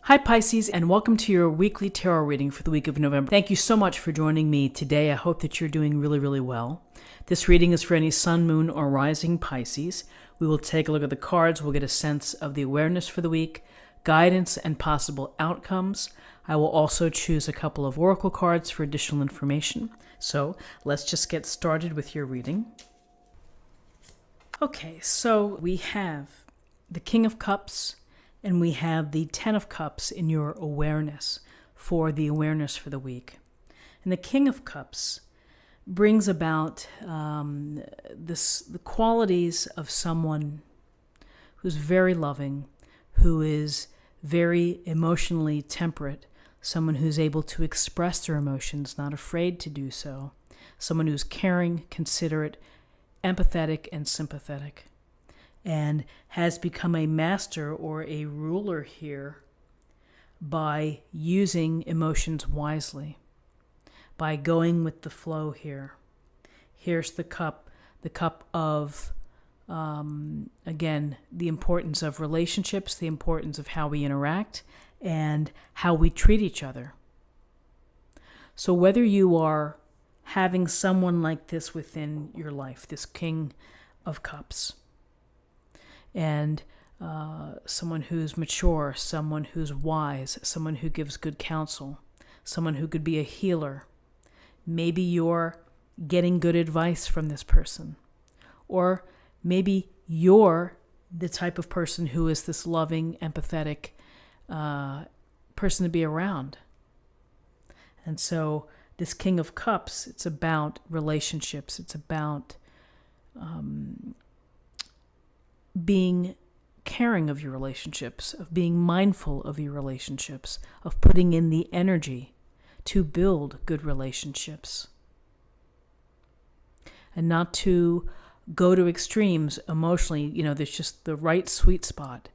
Hi Pisces, and welcome to your weekly tarot reading for the week of November. Thank you so much for joining me today. I hope that you're doing really well. This reading is for any sun, moon, or rising Pisces. We will take a look at the cards. We'll get a sense of the awareness for the week, guidance, and possible outcomes. I will also choose a couple of oracle cards for additional information. So let's just get started with your reading. Okay, so we have the King of Cups, and we have the Ten of Cups in your awareness for the week. And the King of Cups brings about the qualities of someone who's very loving, who is very emotionally temperate, someone who's able to express their emotions, not afraid to do so, someone who's caring, considerate, empathetic, and sympathetic, and has become a master or a ruler here by using emotions wisely, by going with the flow here. Here's the cup of, again, the importance of relationships, the importance of how we interact, and how we treat each other. So whether you are having someone like this within your life, this King of Cups, and someone who's mature, someone who's wise, someone who gives good counsel, someone who could be a healer. Maybe you're getting good advice from this person. Or maybe you're the type of person who is this loving, empathetic person to be around. And so this King of Cups, it's about relationships. It's about being caring of your relationships, of being mindful of your relationships, of putting in the energy to build good relationships. And not to go to extremes emotionally, there's just the right sweet spot.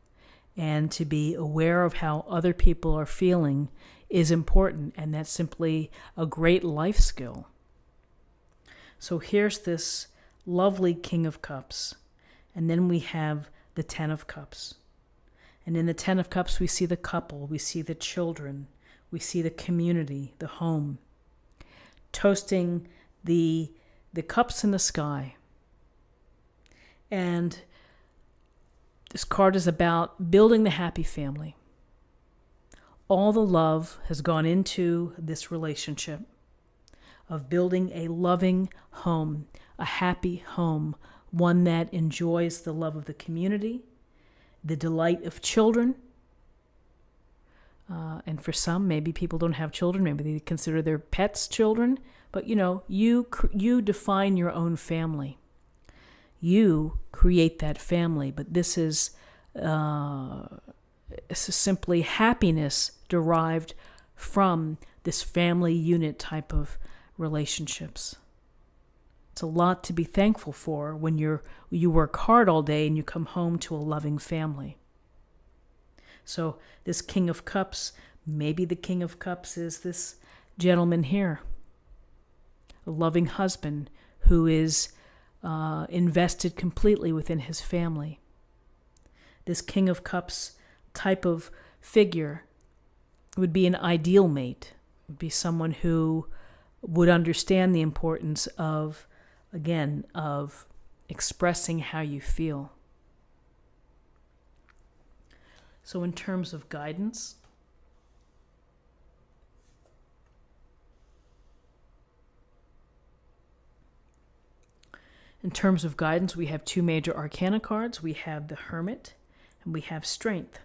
And to be aware of how other people are feeling is important, and that's simply a great life skill. So here's this lovely King of Cups. And then we have the Ten of Cups. And in the Ten of Cups, we see the couple, we see the children, we see the community, the home, toasting the cups in the sky. And this card is about building the happy family. All the love has gone into this relationship of building a loving home, a happy home, one that enjoys the love of the community, the delight of children. And for some, maybe people don't have children. Maybe they consider their pets children. But, you define your own family. You create that family. But this is simply happiness derived from this family unit type of relationships. It's a lot to be thankful for when you work hard all day and you come home to a loving family. So this King of Cups, maybe the King of Cups is this gentleman here, a loving husband who is invested completely within his family. This King of Cups type of figure would be an ideal mate, would be someone who would understand the importance of expressing how you feel. So in terms of guidance, we have two major arcana cards. We have the Hermit and we have Strength.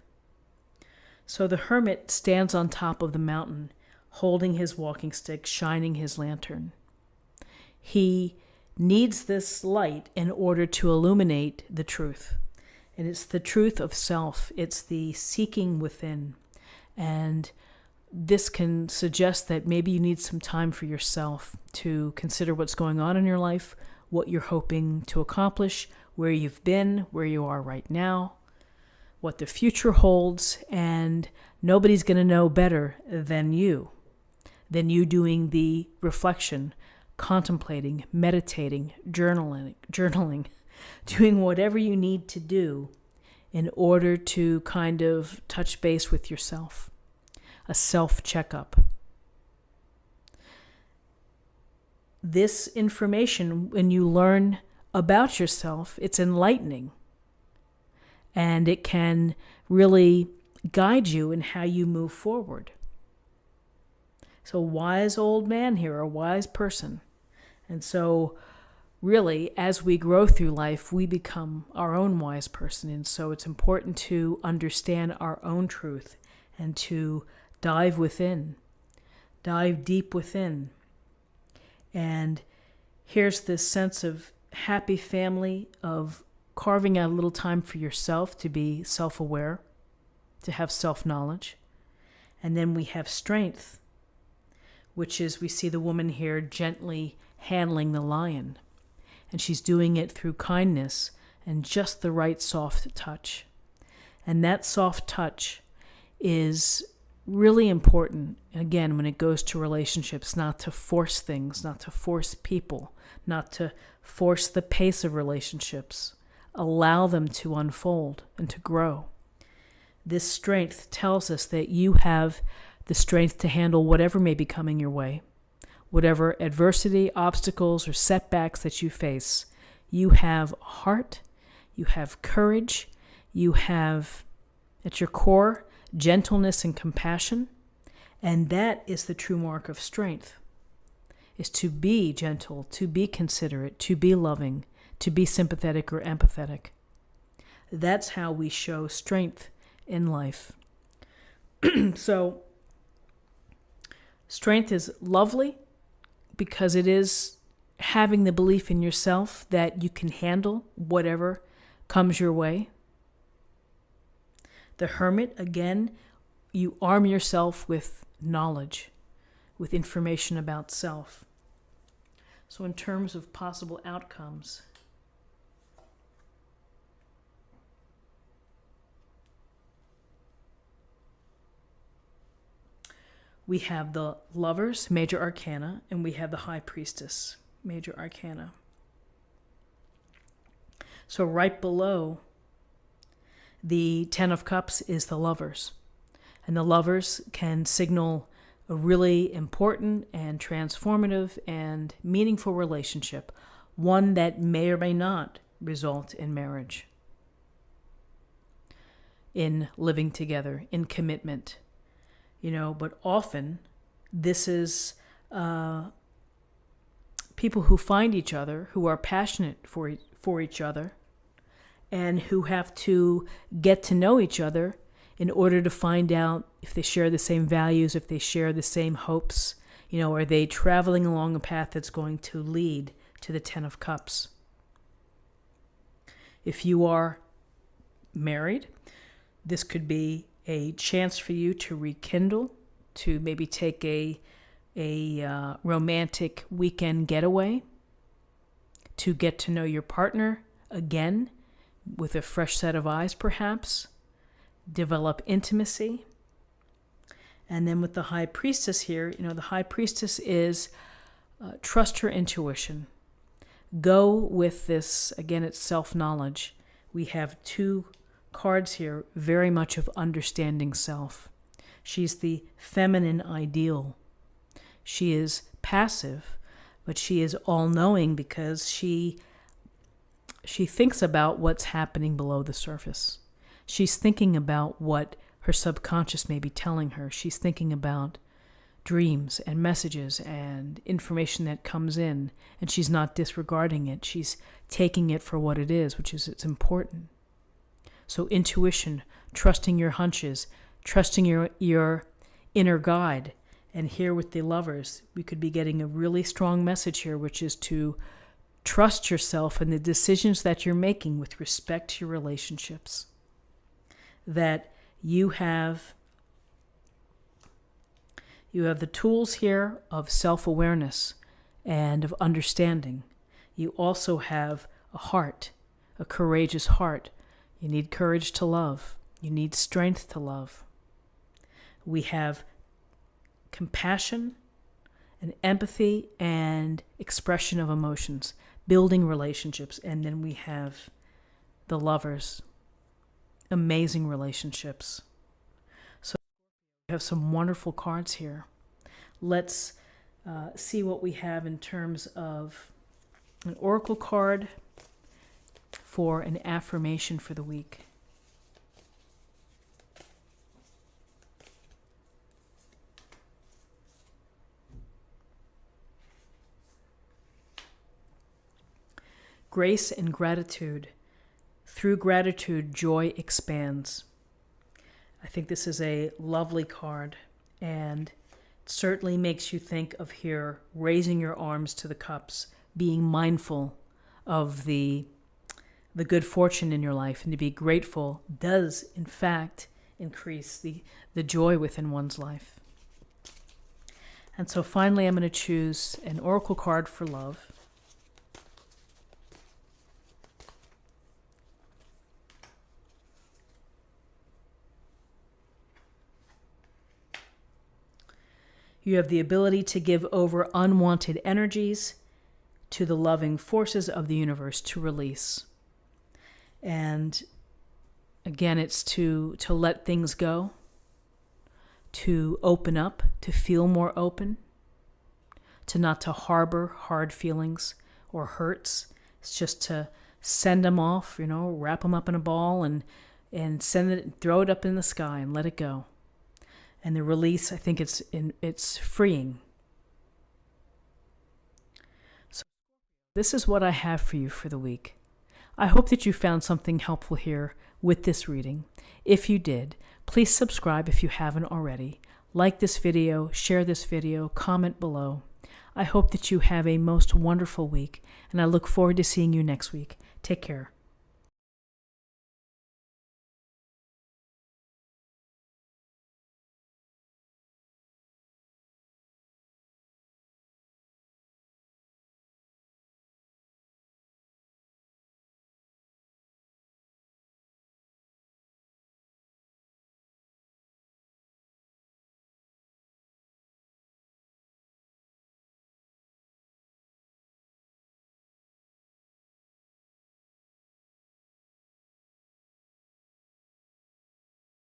So the Hermit stands on top of the mountain, holding his walking stick, shining his lantern. He needs this light in order to illuminate the truth. And it's the truth of self. It's the seeking within. And this can suggest that maybe you need some time for yourself to consider what's going on in your life, what you're hoping to accomplish, where you've been, where you are right now, what the future holds, and nobody's going to know better than you doing the reflection, contemplating, meditating, journaling, doing whatever you need to do in order to kind of touch base with yourself. a self-checkup. This information, when you learn about yourself, it's enlightening. And it can really guide you in how you move forward. So, wise old man here, a wise person. And so, really, as we grow through life, we become our own wise person. And so it's important to understand our own truth and to dive within, dive deep within. And here's this sense of happy family, of carving out a little time for yourself to be self-aware, to have self-knowledge. And then we have strength, which is, we see the woman here gently handling the lion. And she's doing it through kindness and just the right soft touch. And that soft touch is really important, again, when it goes to relationships, not to force things, not to force people, not to force the pace of relationships. Allow them to unfold and to grow. This strength tells us that you have the strength to handle whatever may be coming your way. Whatever adversity, obstacles, or setbacks that you face, you have heart, you have courage, you have, at your core, gentleness and compassion, and that is the true mark of strength, is to be gentle, to be considerate, to be loving, to be sympathetic or empathetic. That's how we show strength in life. So, strength is lovely because it is having the belief in yourself that you can handle whatever comes your way. The Hermit, again, you arm yourself with knowledge, with information about self. So in terms of possible outcomes, we have the Lovers, Major Arcana, and we have the High Priestess, Major Arcana. So right below the Ten of Cups is the Lovers. And the Lovers can signal a really important and transformative and meaningful relationship, one that may or may not result in marriage, in living together, in commitment. But often this is people who find each other, who are passionate for each other, and who have to get to know each other in order to find out if they share the same values, if they share the same hopes. Are they traveling along a path that's going to lead to the Ten of Cups? If you are married, this could be a chance for you to rekindle, to maybe take a romantic weekend getaway, to get to know your partner again with a fresh set of eyes, perhaps, develop intimacy. And then with the High Priestess here, the High Priestess is trust her intuition. Go with this, again, it's self-knowledge. We have two cards here, very much of understanding self. She's the feminine ideal. She is passive, but she is all-knowing because she thinks about what's happening below the surface. She's thinking about what her subconscious may be telling her. She's thinking about dreams and messages and information that comes in, and she's not disregarding it. She's taking it for what it is, which is it's important. So intuition, trusting your hunches, trusting your inner guide. And here with the Lovers, we could be getting a really strong message here, which is to trust yourself and the decisions that you're making with respect to your relationships. That you have the tools here of self-awareness and of understanding. You also have a heart, a courageous heart. You need courage to love. You need strength to love. We have compassion and empathy and expression of emotions, building relationships. And then we have the Lovers, amazing relationships. We have some wonderful cards here. Let's see what we have in terms of an oracle card for an affirmation for the week. Grace and gratitude. Through gratitude, joy expands. I think this is a lovely card, and it certainly makes you think of here raising your arms to the cups, being mindful of the good fortune in your life, and to be grateful does, in fact, increase the joy within one's life. And so finally, I'm going to choose an oracle card for love. You have the ability to give over unwanted energies to the loving forces of the universe to release. And again, it's to let things go, to open up, to feel more open, not to harbor hard feelings or hurts. It's just to send them off, wrap them up in a ball and send it, throw it up in the sky and let it go. And the release, I think it's freeing. So this is what I have for you for the week. I hope that you found something helpful here with this reading. If you did, please subscribe if you haven't already. Like this video, share this video, comment below. I hope that you have a most wonderful week, and I look forward to seeing you next week. Take care.